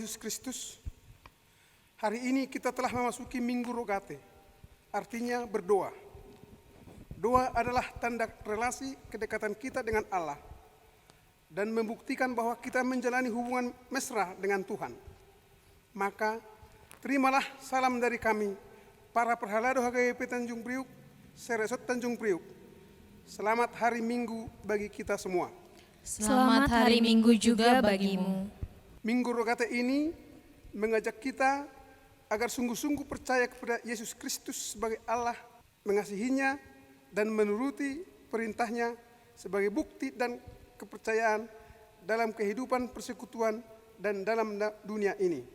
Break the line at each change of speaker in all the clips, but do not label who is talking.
Yesus Kristus, hari ini kita telah memasuki Minggu Rogate, artinya berdoa. Doa adalah tanda relasi kedekatan kita dengan Allah dan membuktikan bahwa kita menjalani hubungan mesra dengan Tuhan. Maka, terimalah salam dari kami, para perhalado HGP Tanjung Priuk, Seresot Tanjung Priuk. Selamat hari Minggu bagi kita semua.
Selamat hari Minggu juga bagimu.
Minggu Rogate ini mengajak kita agar sungguh-sungguh percaya kepada Yesus Kristus sebagai Allah, mengasihinya dan menuruti perintahnya sebagai bukti dan kepercayaan dalam kehidupan persekutuan dan dalam dunia ini.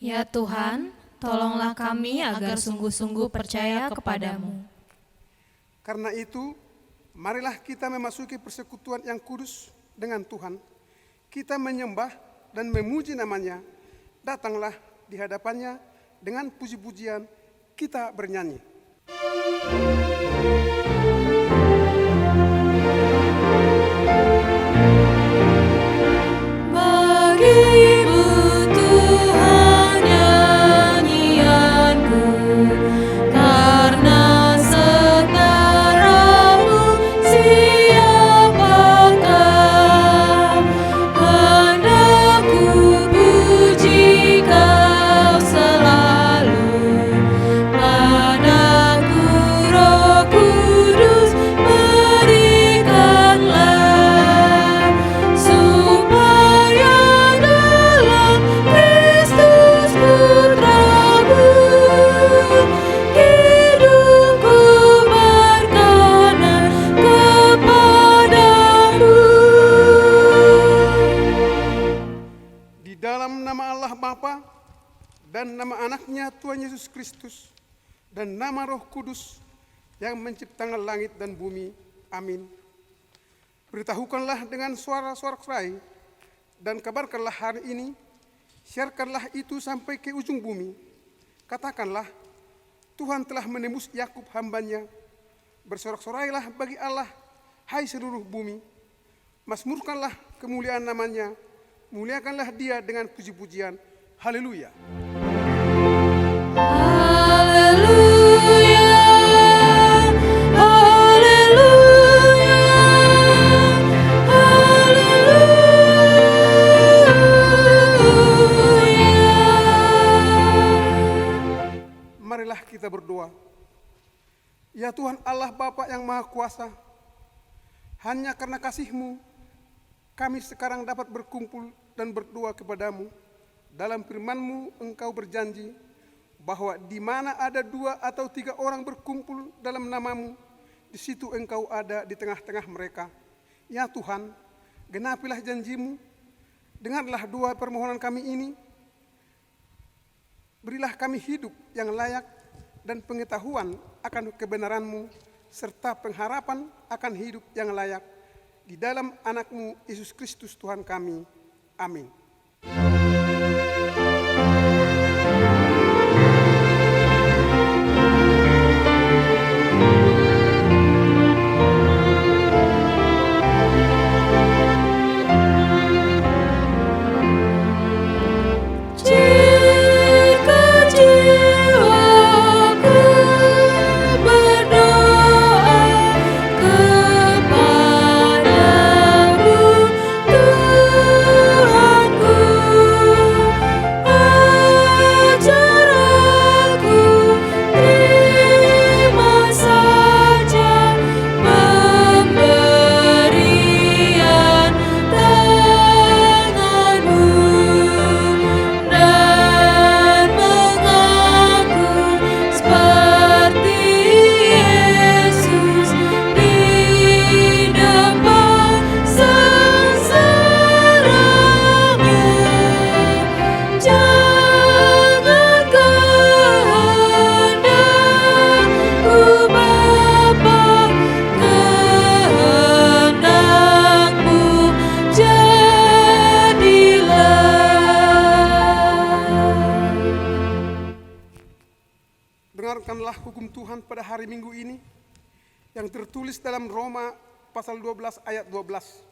Ya Tuhan, tolonglah kami agar sungguh-sungguh percaya kepadamu.
Karena itu, marilah kita memasuki persekutuan yang kudus dengan Tuhan. Kita menyembah dan memuji namanya. Datanglah di hadapannya dengan puji-pujian, kita bernyanyi. Dan nama anaknya Tuhan Yesus Kristus dan nama Roh Kudus yang menciptakan langit dan bumi. Amin. Beritahukanlah dengan suara-suara serai dan kabarkanlah hari ini, siarkanlah itu sampai ke ujung bumi. Katakanlah, Tuhan telah menembus Yakub hambanya. Bersorak-sorailah bagi Allah, hai seluruh bumi. Mazmurkanlah kemuliaan namanya, muliakanlah dia dengan puji-pujian. Haleluya. Marilah kita berdoa. Ya Tuhan Allah Bapa yang Maha Kuasa, hanya karena kasih-Mu kami sekarang dapat berkumpul dan berdoa kepadamu. Dalam firman-Mu Engkau berjanji bahwa di mana ada 2 atau 3 orang berkumpul dalam nama-Mu, di situ Engkau ada di tengah-tengah mereka. Ya Tuhan, genapilah janji-Mu, dengarlah doa permohonan kami ini. Berilah kami hidup yang layak dan pengetahuan akan kebenaran-Mu, serta pengharapan akan hidup yang layak. Di dalam anak-Mu Yesus Kristus Tuhan kami. Amin. Dengarkanlah hukum Tuhan pada hari Minggu ini yang tertulis dalam Roma pasal 12 ayat 12.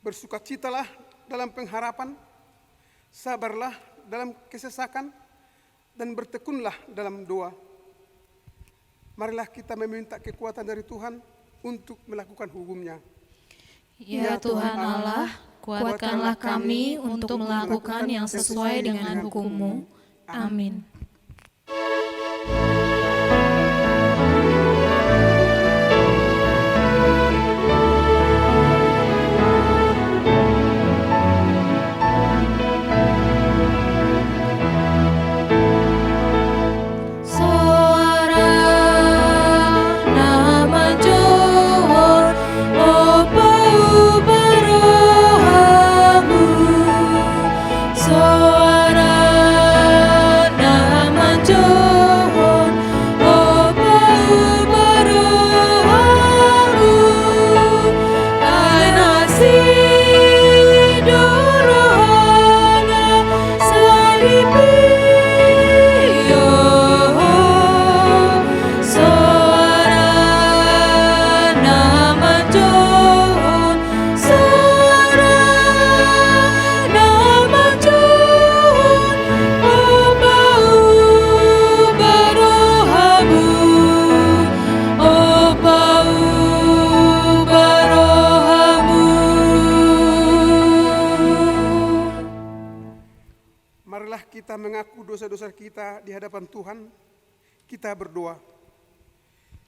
Bersukacitalah dalam pengharapan, sabarlah dalam kesesakan, dan bertekunlah dalam doa. Marilah kita meminta kekuatan dari Tuhan untuk melakukan hukum-Nya.
Ya Tuhan Allah, kuatkanlah kami untuk melakukan yang sesuai dengan hukum-Mu. Amin.
Marilah kita mengaku dosa-dosa kita di hadapan Tuhan. Kita berdoa.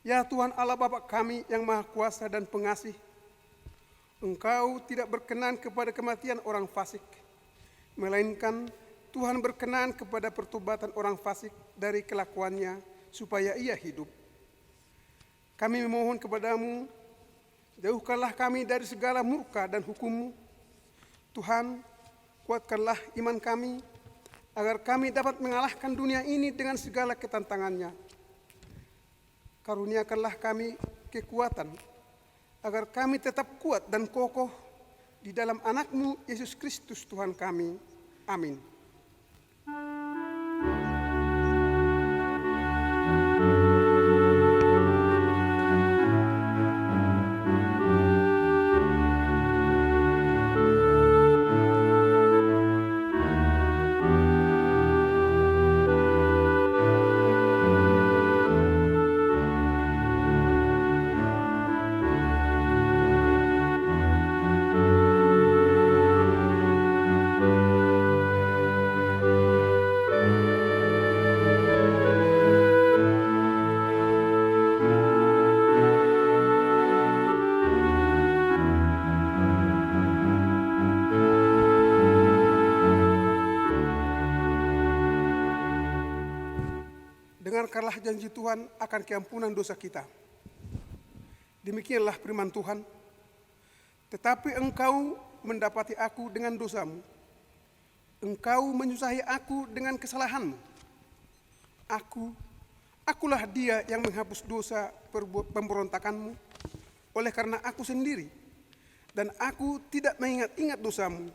Ya Tuhan Allah Bapa kami yang Maha Kuasa dan Pengasih, Engkau tidak berkenan kepada kematian orang fasik, melainkan Tuhan berkenan kepada pertobatan orang fasik dari kelakuannya supaya ia hidup. Kami memohon kepadamu, jauhkanlah kami dari segala murka dan hukum-Mu. Tuhan, kuatkanlah iman kami, agar kami dapat mengalahkan dunia ini dengan segala ketantangannya. Karuniakanlah kami kekuatan, agar kami tetap kuat dan kokoh di dalam Anak-Mu Yesus Kristus Tuhan kami. Amin. Dengarkanlah janji Tuhan akan keampunan dosa kita. Demikianlah firman Tuhan. Tetapi engkau mendapati aku dengan dosamu. Engkau menyusahi aku dengan kesalahanmu. Akulah dia yang menghapus dosa pemberontakanmu, oleh karena aku sendiri, dan aku tidak mengingat-ingat dosamu.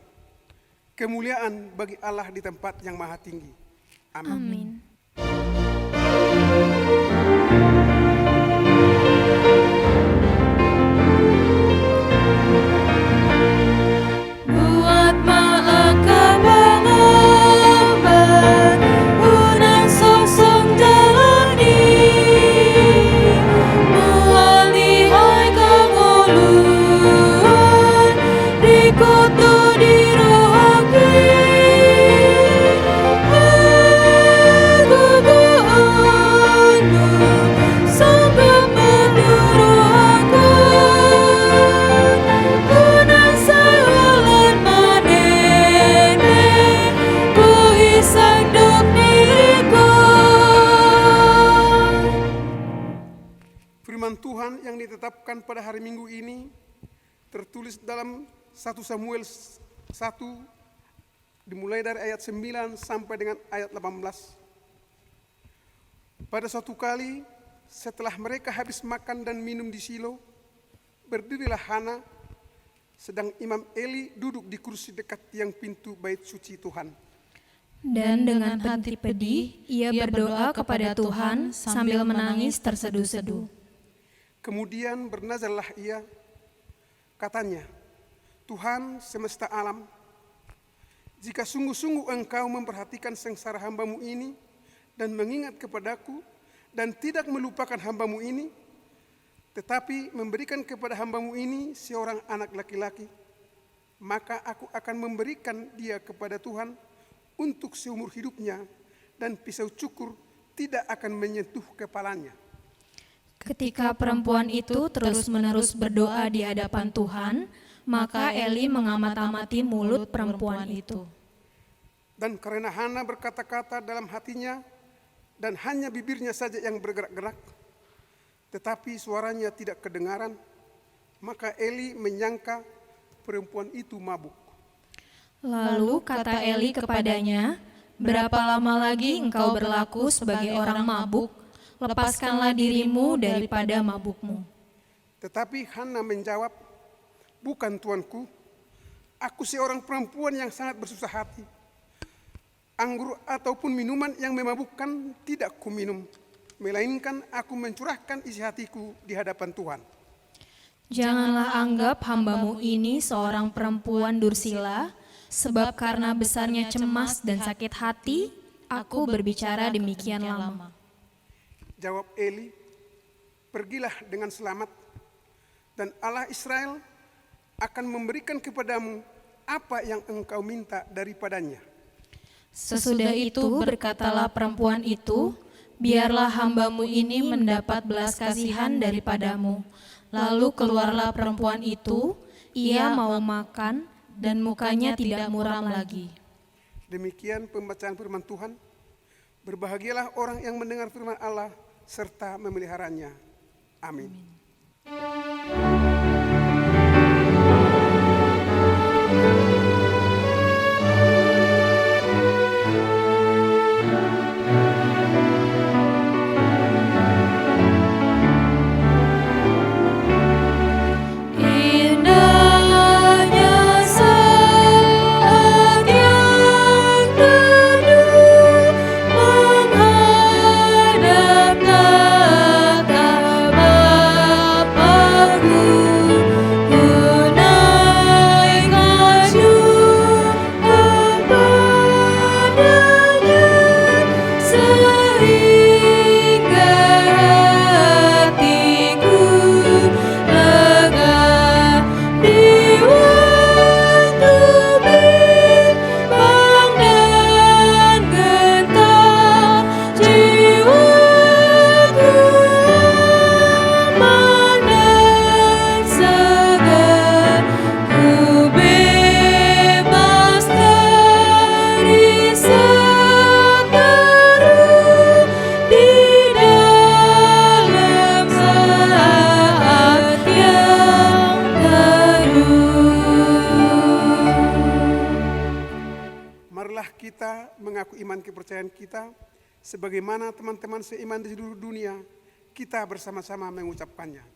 Kemuliaan bagi Allah di tempat yang maha tinggi. Amin.
Amin.
Tuhan yang ditetapkan pada hari Minggu ini tertulis dalam 1 Samuel 1 dimulai dari ayat 9 sampai dengan ayat 18. Pada suatu kali setelah mereka habis makan dan minum di Shilo, berdirilah Hana, sedang Imam Eli duduk di kursi dekat tiang pintu bait suci Tuhan.
Dan dengan hati pedih, ia berdoa kepada Tuhan sambil menangis terseduh-seduh.
Kemudian bernazarlah ia, katanya, Tuhan semesta alam, Jika sungguh-sungguh engkau memperhatikan sengsara hambamu ini dan mengingat kepadaku dan tidak melupakan hambamu ini, tetapi memberikan kepada hambamu ini seorang anak laki-laki, maka aku akan memberikan dia kepada Tuhan untuk seumur hidupnya, dan pisau cukur tidak akan menyentuh kepalanya.
Ketika perempuan itu terus-menerus berdoa di hadapan Tuhan, maka Eli mengamat-amati mulut perempuan itu.
Dan karena Hana berkata-kata dalam hatinya, dan hanya bibirnya saja yang bergerak-gerak, tetapi suaranya tidak kedengaran, maka Eli menyangka perempuan itu mabuk.
Lalu kata Eli kepadanya, "Berapa lama lagi engkau berlaku sebagai orang mabuk? Lepaskanlah dirimu daripada mabukmu."
Tetapi Hana menjawab, "Bukan tuanku, aku seorang perempuan yang sangat bersusah hati. Anggur ataupun minuman yang memabukkan tidak kuminum, melainkan aku mencurahkan isi hatiku di hadapan Tuhan."
Janganlah anggap hambamu ini seorang perempuan dursila, sebab karena besarnya cemas dan sakit hati, aku berbicara demikian lama.
Jawab Eli, "Pergilah dengan selamat, dan Allah Israel akan memberikan kepadamu apa yang engkau minta daripadanya."
Sesudah itu berkatalah perempuan itu, "Biarlah hambamu ini mendapat belas kasihan daripadamu." Lalu keluarlah perempuan itu, ia mau makan, dan mukanya tidak muram lagi.
Demikian pembacaan firman Tuhan. Berbahagialah orang yang mendengar firman Allah serta memeliharanya. Amin. Kita mengaku iman kepercayaan kita, sebagaimana teman-teman seiman di seluruh dunia, kita bersama-sama mengucapkannya.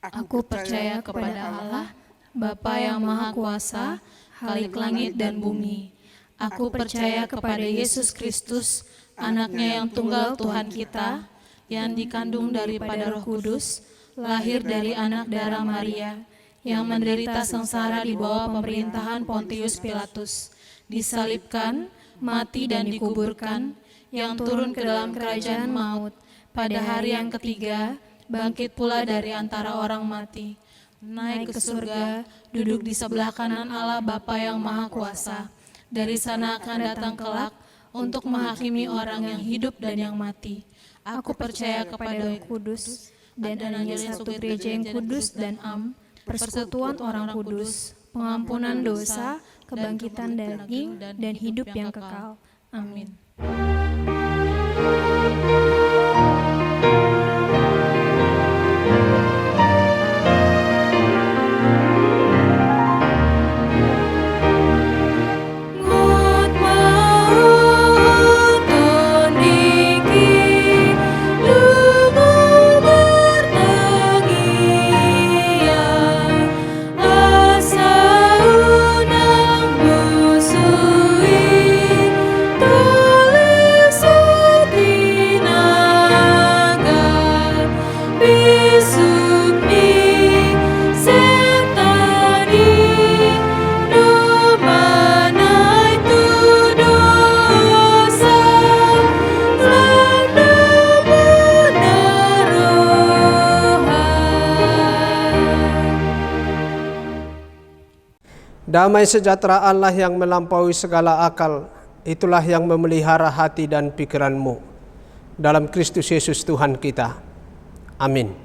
Aku percaya kepada Allah, Bapa yang Maha Kuasa, Khalik langit dan bumi. Aku percaya kepada Yesus Kristus, Anaknya yang tunggal Tuhan kita, yang dikandung daripada Roh Kudus, lahir dari anak darah Maria, yang menderita sengsara di bawah pemerintahan Pontius Pilatus, disalibkan, mati dan dikuburkan, yang turun ke dalam kerajaan maut, pada hari yang ketiga, bangkit pula dari antara orang mati, naik ke surga, duduk di sebelah kanan Allah Bapa yang Maha Kuasa. Dari sana akan datang kelak untuk menghakimi orang yang hidup dan yang mati. Aku percaya kepada Roh Kudus, dan adanya satu gereja yang kudus dan persekutuan orang kudus, pengampunan dosa, kebangkitan daging, dan hidup yang kekal. Amin.
Tulis Damai sejahtera Allah yang melampaui segala akal, itulah yang memelihara hati dan pikiranmu dalam Kristus Yesus Tuhan kita. Amin.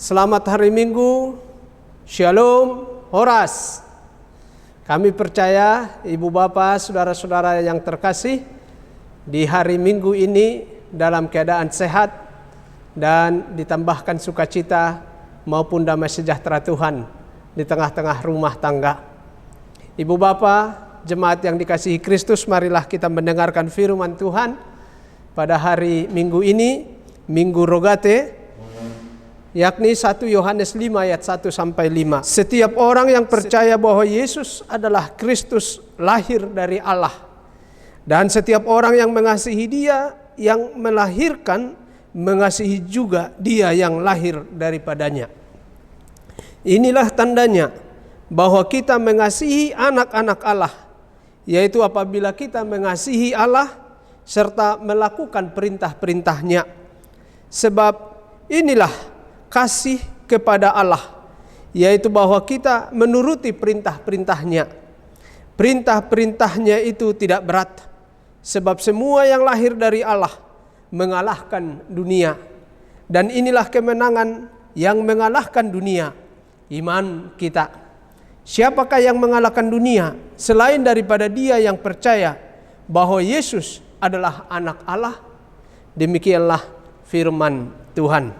Selamat hari Minggu. Shalom, Horas. Kami percaya Ibu Bapak, saudara-saudara yang terkasih, di hari Minggu ini dalam keadaan sehat dan ditambahkan sukacita maupun damai sejahtera Tuhan di tengah-tengah rumah tangga. Ibu Bapak, jemaat yang dikasihi Kristus, marilah kita mendengarkan firman Tuhan pada hari Minggu ini, Minggu Rogate, yakni 1 Yohanes 5 ayat 1 sampai 5. Setiap orang yang percaya bahwa Yesus adalah Kristus lahir dari Allah, dan setiap orang yang mengasihi Dia yang melahirkan, mengasihi juga Dia yang lahir daripadanya. Inilah tandanya bahwa kita mengasihi anak-anak Allah, yaitu apabila kita mengasihi Allah serta melakukan perintah-perintahnya. Sebab inilah kasih kepada Allah, yaitu bahwa kita menuruti perintah-perintahnya. Perintah-perintahnya itu tidak berat, sebab semua yang lahir dari Allah mengalahkan dunia. Dan inilah kemenangan yang mengalahkan dunia, iman kita. Siapakah yang mengalahkan dunia selain daripada dia yang percaya bahwa Yesus adalah anak Allah? Demikianlah firman Tuhan.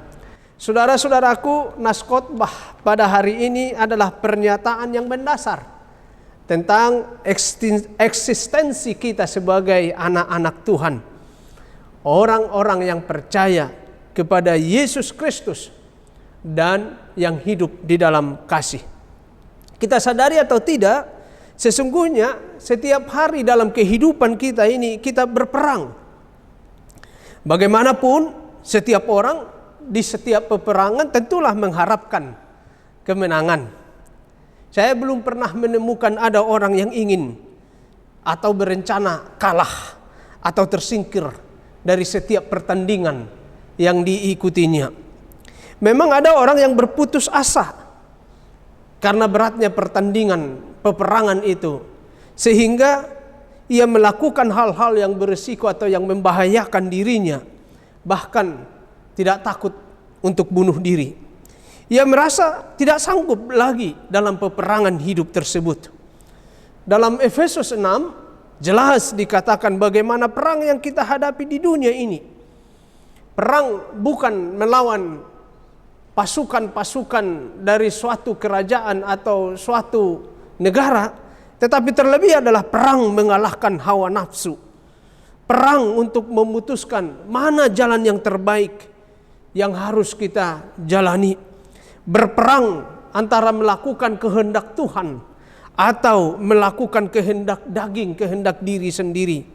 Saudara-saudaraku, nas khotbah pada hari ini adalah pernyataan yang mendasar tentang eksistensi kita sebagai anak-anak Tuhan. Orang-orang yang percaya kepada Yesus Kristus dan yang hidup di dalam kasih. Kita sadari atau tidak, sesungguhnya setiap hari dalam kehidupan kita ini kita berperang. Bagaimanapun, setiap orang di setiap peperangan tentulah mengharapkan kemenangan. Saya belum pernah menemukan ada orang yang ingin atau berencana kalah atau tersingkir dari setiap pertandingan yang diikutinya. Memang ada orang yang berputus asa karena beratnya pertandingan peperangan itu, sehingga ia melakukan hal-hal yang berisiko atau yang membahayakan dirinya, bahkan tidak takut untuk bunuh diri. Ia merasa tidak sanggup lagi dalam peperangan hidup tersebut. Dalam Efesus 6 jelas dikatakan bagaimana perang yang kita hadapi di dunia ini. Perang bukan melawan pasukan-pasukan dari suatu kerajaan atau suatu negara, tetapi terlebih adalah perang mengalahkan hawa nafsu. Perang untuk memutuskan mana jalan yang terbaik yang harus kita jalani. Berperang antara melakukan kehendak Tuhan atau melakukan kehendak daging, kehendak diri sendiri.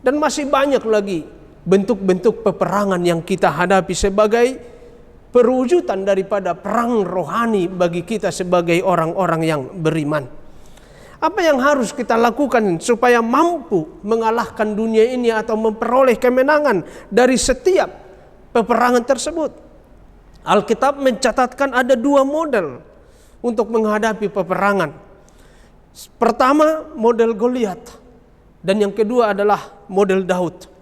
Dan masih banyak lagi bentuk-bentuk peperangan yang kita hadapi sebagai perwujudan daripada perang rohani bagi kita sebagai orang-orang yang beriman. Apa yang harus kita lakukan supaya mampu mengalahkan dunia ini atau memperoleh kemenangan dari setiap peperangan tersebut? Alkitab mencatatkan ada 2 model untuk menghadapi peperangan. Pertama, model Goliat, dan yang kedua adalah model Daud.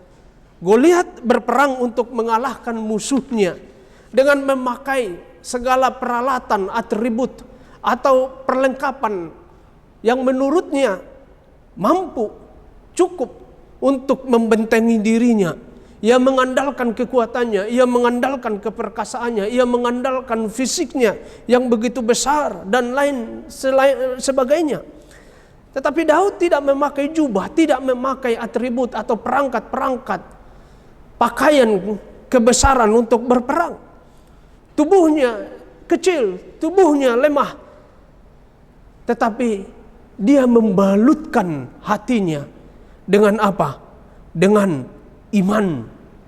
Goliat berperang untuk mengalahkan musuhnya dengan memakai segala peralatan, atribut atau perlengkapan yang menurutnya mampu, cukup untuk membentengi dirinya. Ia mengandalkan kekuatannya, ia mengandalkan keperkasaannya, ia mengandalkan fisiknya yang begitu besar dan lain sebagainya. Tetapi Daud tidak memakai jubah, tidak memakai atribut atau perangkat-perangkat pakaian kebesaran untuk berperang. Tubuhnya kecil, tubuhnya lemah, tetapi dia membalutkan hatinya dengan apa? Dengan iman,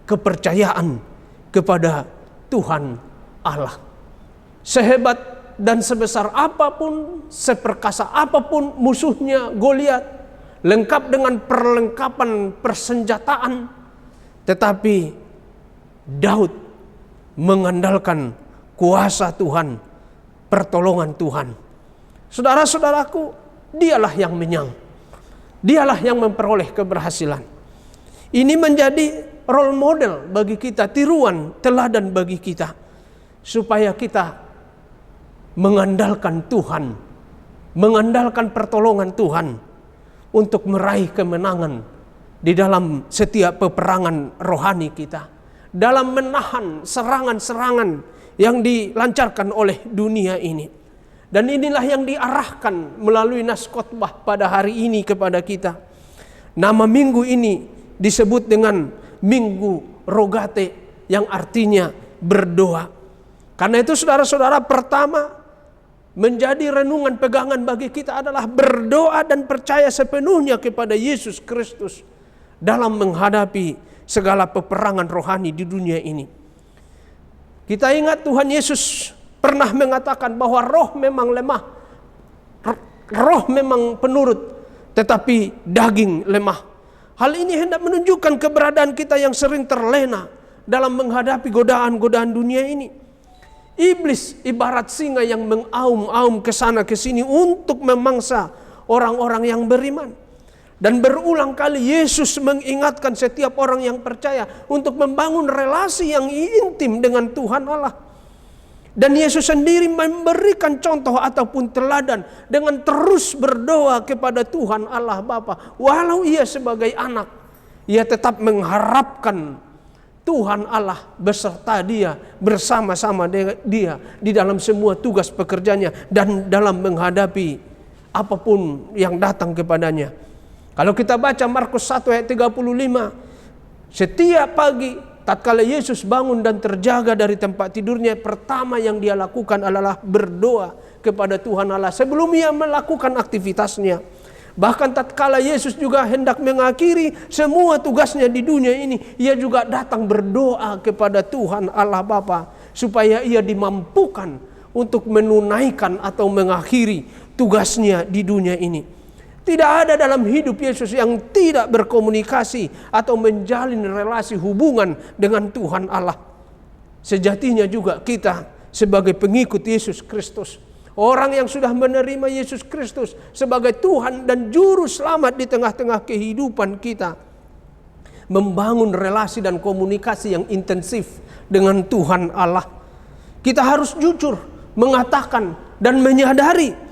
kepercayaan kepada Tuhan Allah. Sehebat dan sebesar apapun, seperkasa apapun musuhnya Goliat, lengkap dengan perlengkapan persenjataan, tetapi Daud mengandalkan kuasa Tuhan, pertolongan Tuhan. Saudara-saudaraku, dialah yang menang. Dialah yang memperoleh keberhasilan. Ini menjadi role model bagi kita, tiruan, teladan bagi kita, supaya kita mengandalkan Tuhan, mengandalkan pertolongan Tuhan untuk meraih kemenangan di dalam setiap peperangan rohani kita, dalam menahan serangan-serangan yang dilancarkan oleh dunia ini. Dan inilah yang diarahkan melalui nas khotbah pada hari ini kepada kita. Nama minggu ini disebut dengan Minggu Rogate, yang artinya berdoa. Karena itu saudara-saudara, pertama menjadi renungan pegangan bagi kita adalah berdoa dan percaya sepenuhnya kepada Yesus Kristus dalam menghadapi segala peperangan rohani di dunia ini. Kita ingat Tuhan Yesus pernah mengatakan bahwa roh memang lemah, roh memang penurut, tetapi daging lemah. Hal ini hendak menunjukkan keberadaan kita yang sering terlena dalam menghadapi godaan-godaan dunia ini. Iblis ibarat singa yang mengaum-aum ke sana ke sini untuk memangsa orang-orang yang beriman. Dan berulang kali Yesus mengingatkan setiap orang yang percaya untuk membangun relasi yang intim dengan Tuhan Allah. Dan Yesus sendiri memberikan contoh ataupun teladan dengan terus berdoa kepada Tuhan Allah Bapa. Walau ia sebagai anak, ia tetap mengharapkan Tuhan Allah beserta dia, bersama-sama dia di dalam semua tugas pekerjaannya dan dalam menghadapi apapun yang datang kepadanya. Kalau kita baca Markus 1 ayat 35, setiap pagi tatkala Yesus bangun dan terjaga dari tempat tidurnya, pertama yang dia lakukan adalah berdoa kepada Tuhan Allah sebelum ia melakukan aktivitasnya. Bahkan tatkala Yesus juga hendak mengakhiri semua tugasnya di dunia ini, ia juga datang berdoa kepada Tuhan Allah Bapa supaya ia dimampukan untuk menunaikan atau mengakhiri tugasnya di dunia ini. Tidak ada dalam hidup Yesus yang tidak berkomunikasi atau menjalin relasi hubungan dengan Tuhan Allah. Sejatinya juga kita sebagai pengikut Yesus Kristus, orang yang sudah menerima Yesus Kristus sebagai Tuhan dan Juru Selamat di tengah-tengah kehidupan kita, membangun relasi dan komunikasi yang intensif dengan Tuhan Allah. Kita harus jujur mengatakan dan menyadari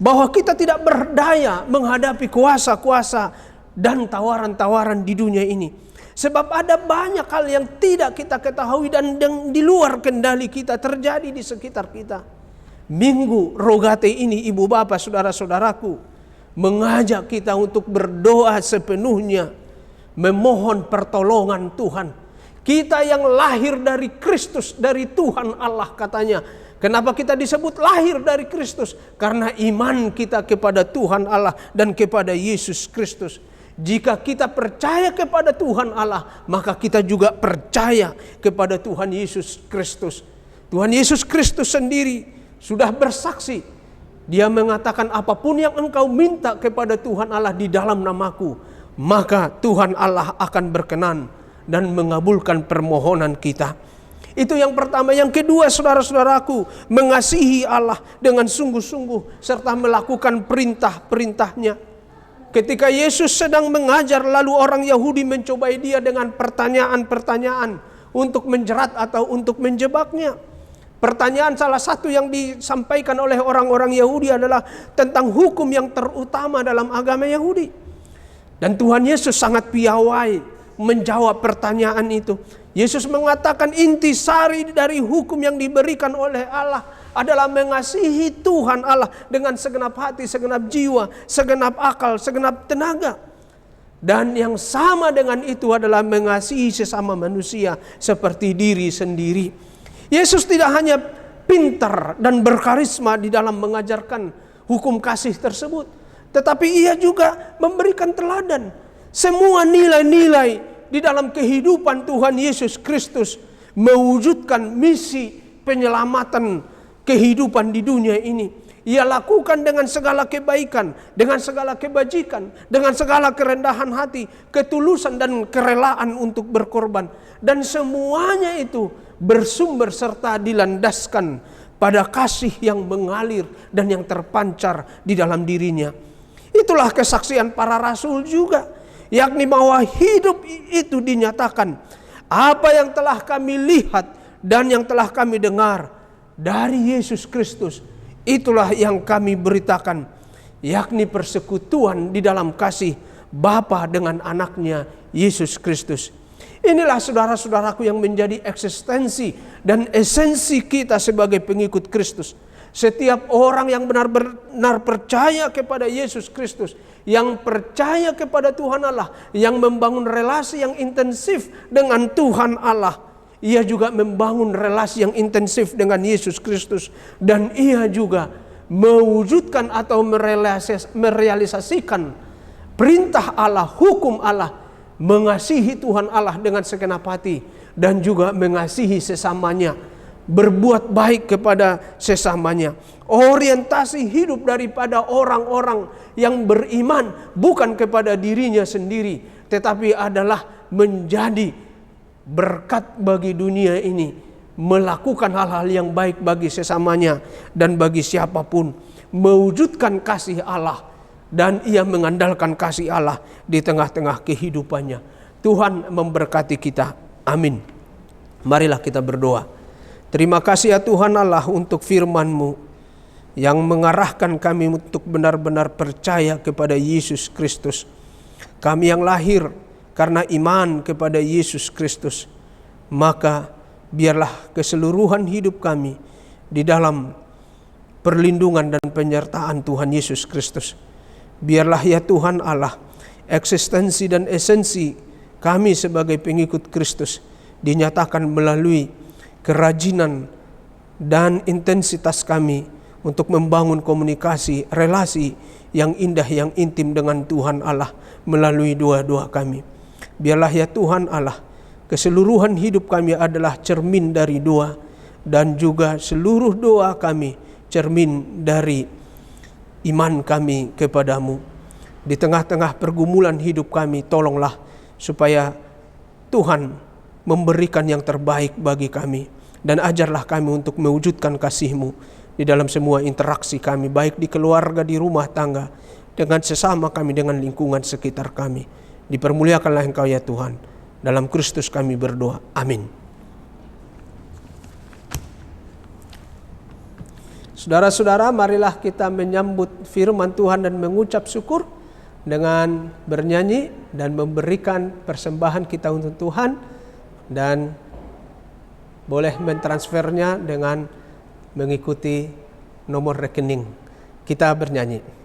bahwa kita tidak berdaya menghadapi kuasa-kuasa dan tawaran-tawaran di dunia ini. Sebab ada banyak hal yang tidak kita ketahui dan yang di luar kendali kita terjadi di sekitar kita. Minggu Rogate ini, ibu bapak, saudara-saudaraku, mengajak kita untuk berdoa sepenuhnya, memohon pertolongan Tuhan. Kita yang lahir dari Kristus, dari Tuhan Allah katanya. Kenapa kita disebut lahir dari Kristus? Karena iman kita kepada Tuhan Allah dan kepada Yesus Kristus. Jika kita percaya kepada Tuhan Allah, maka kita juga percaya kepada Tuhan Yesus Kristus. Tuhan Yesus Kristus sendiri sudah bersaksi. Dia mengatakan, apapun yang engkau minta kepada Tuhan Allah di dalam namaku, maka Tuhan Allah akan berkenan dan mengabulkan permohonan kita. Itu yang pertama. Yang kedua, saudara-saudaraku, mengasihi Allah dengan sungguh-sungguh serta melakukan perintah-perintahnya. Ketika Yesus sedang mengajar, lalu orang Yahudi mencobai dia dengan pertanyaan-pertanyaan untuk menjerat atau untuk menjebaknya. Pertanyaan salah satu yang disampaikan oleh orang-orang Yahudi adalah tentang hukum yang terutama dalam agama Yahudi. Dan Tuhan Yesus sangat piawai menjawab pertanyaan itu. Yesus mengatakan intisari dari hukum yang diberikan oleh Allah adalah mengasihi Tuhan Allah dengan segenap hati, segenap jiwa, segenap akal, segenap tenaga. Dan yang sama dengan itu adalah mengasihi sesama manusia seperti diri sendiri. Yesus tidak hanya pintar dan berkarisma di dalam mengajarkan hukum kasih tersebut, tetapi ia juga memberikan teladan. Semua nilai-nilai di dalam kehidupan Tuhan Yesus Kristus mewujudkan misi penyelamatan kehidupan di dunia ini. Ia lakukan dengan segala kebaikan, dengan segala kebajikan, dengan segala kerendahan hati, ketulusan dan kerelaan untuk berkorban. Dan semuanya itu bersumber serta dilandaskan pada kasih yang mengalir dan yang terpancar di dalam dirinya. Itulah kesaksian para rasul juga, yakni bahwa hidup itu dinyatakan. Apa yang telah kami lihat dan yang telah kami dengar dari Yesus Kristus, itulah yang kami beritakan, yakni persekutuan di dalam kasih Bapa dengan anaknya Yesus Kristus. Inilah saudara-saudaraku yang menjadi eksistensi dan esensi kita sebagai pengikut Kristus. Setiap orang yang benar-benar percaya kepada Yesus Kristus, yang percaya kepada Tuhan Allah, yang membangun relasi yang intensif dengan Tuhan Allah, ia juga membangun relasi yang intensif dengan Yesus Kristus. Dan ia juga mewujudkan atau merealisasikan perintah Allah, hukum Allah, mengasihi Tuhan Allah dengan segenap hati, dan juga mengasihi sesamanya, berbuat baik kepada sesamanya. Orientasi hidup daripada orang-orang yang beriman bukan kepada dirinya sendiri, tetapi adalah menjadi berkat bagi dunia ini, melakukan hal-hal yang baik bagi sesamanya dan bagi siapapun, mewujudkan kasih Allah, dan ia mengandalkan kasih Allah di tengah-tengah kehidupannya. Tuhan memberkati kita. Amin. Marilah kita berdoa. Terima kasih ya Tuhan Allah untuk firman-Mu yang mengarahkan kami untuk benar-benar percaya kepada Yesus Kristus. Kami yang lahir karena iman kepada Yesus Kristus, maka biarlah keseluruhan hidup kami di dalam perlindungan dan penyertaan Tuhan Yesus Kristus. Biarlah ya Tuhan Allah, eksistensi dan esensi kami sebagai pengikut Kristus dinyatakan melalui kerajinan dan intensitas kami untuk membangun komunikasi, relasi yang indah, yang intim dengan Tuhan Allah melalui doa-doa kami. Biarlah ya Tuhan Allah, keseluruhan hidup kami adalah cermin dari doa, dan juga seluruh doa kami cermin dari iman kami kepadamu. Di tengah-tengah pergumulan hidup kami, tolonglah supaya Tuhan memberikan yang terbaik bagi kami, dan ajarlah kami untuk mewujudkan kasih-Mu di dalam semua interaksi kami, baik di keluarga, di rumah tangga, dengan sesama kami, dengan lingkungan sekitar kami. Dipermuliakanlah Engkau ya Tuhan. Dalam Kristus kami berdoa. Amin. Saudara-saudara, marilah kita menyambut firman Tuhan dan mengucap syukur dengan bernyanyi dan memberikan persembahan kita untuk Tuhan. Dan boleh mentransfernya dengan mengikuti nomor rekening. Kita bernyanyi.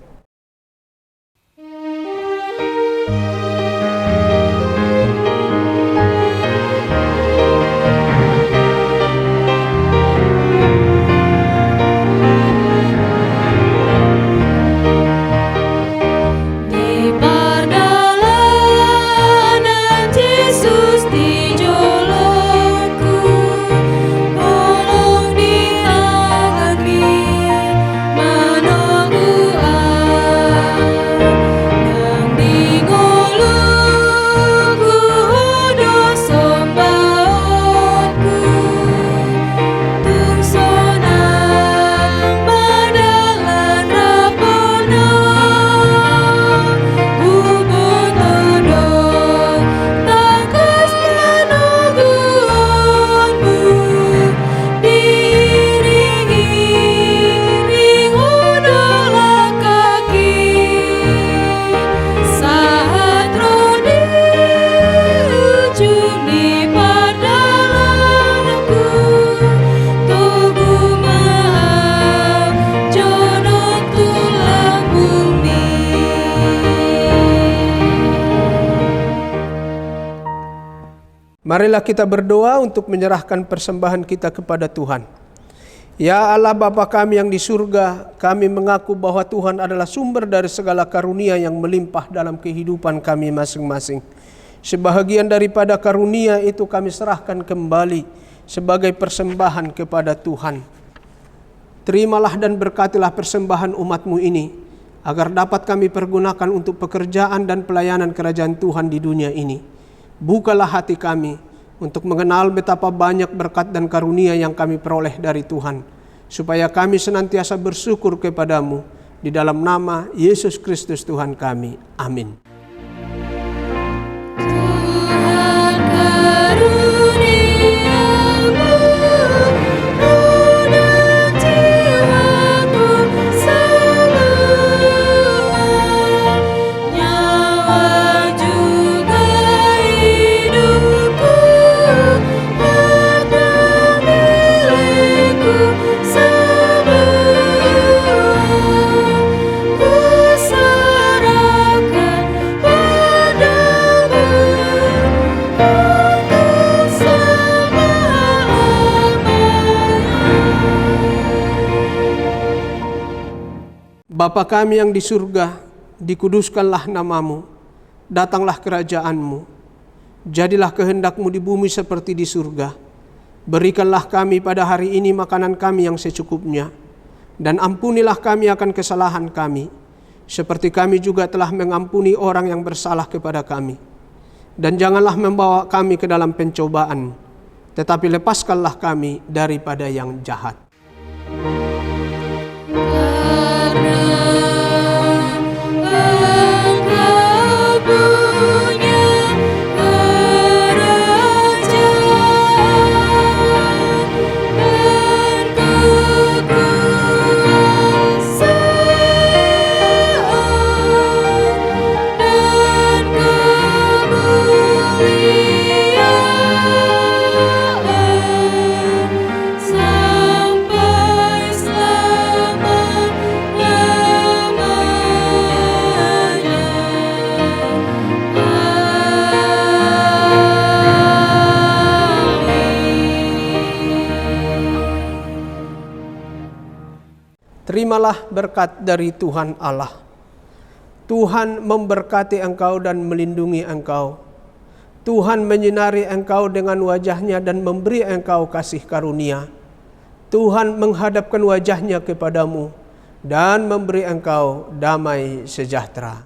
Marilah kita berdoa untuk menyerahkan persembahan kita kepada Tuhan. Ya Allah Bapa kami yang di surga, kami mengaku bahwa Tuhan adalah sumber dari segala karunia yang melimpah dalam kehidupan kami masing-masing. Sebahagian daripada karunia itu kami serahkan kembali sebagai persembahan kepada Tuhan. Terimalah dan berkatilah persembahan umat-Mu ini, agar dapat kami pergunakan untuk pekerjaan dan pelayanan kerajaan Tuhan di dunia ini. Bukalah hati kami untuk mengenal betapa banyak berkat dan karunia yang kami peroleh dari Tuhan, supaya kami senantiasa bersyukur kepada-Mu Di dalam nama Yesus Kristus Tuhan kami. Amin.
Tuhan karuniamu, dan jiwaku semua, nyawa juga hidupku, harta milikku semua, ku serahkan padamu untuk selama-lamanya.
Bapa kami yang di surga, dikuduskanlah namamu, datanglah kerajaanmu, jadilah kehendakmu di bumi seperti di surga. Berikanlah kami pada hari ini makanan kami yang secukupnya, dan ampunilah kami akan kesalahan kami, seperti kami juga telah mengampuni orang yang bersalah kepada kami. Dan janganlah membawa kami ke dalam pencobaan, tetapi lepaskanlah kami daripada yang jahat. Terimalah berkat dari Tuhan Allah. Tuhan memberkati engkau dan melindungi engkau. Tuhan menyinari engkau dengan wajah-Nya dan memberi engkau kasih karunia. Tuhan menghadapkan wajah-Nya kepadamu dan memberi engkau damai sejahtera.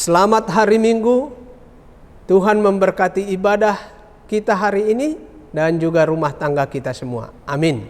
Selamat hari Minggu. Tuhan memberkati ibadah kita hari ini dan juga rumah tangga kita semua. Amin.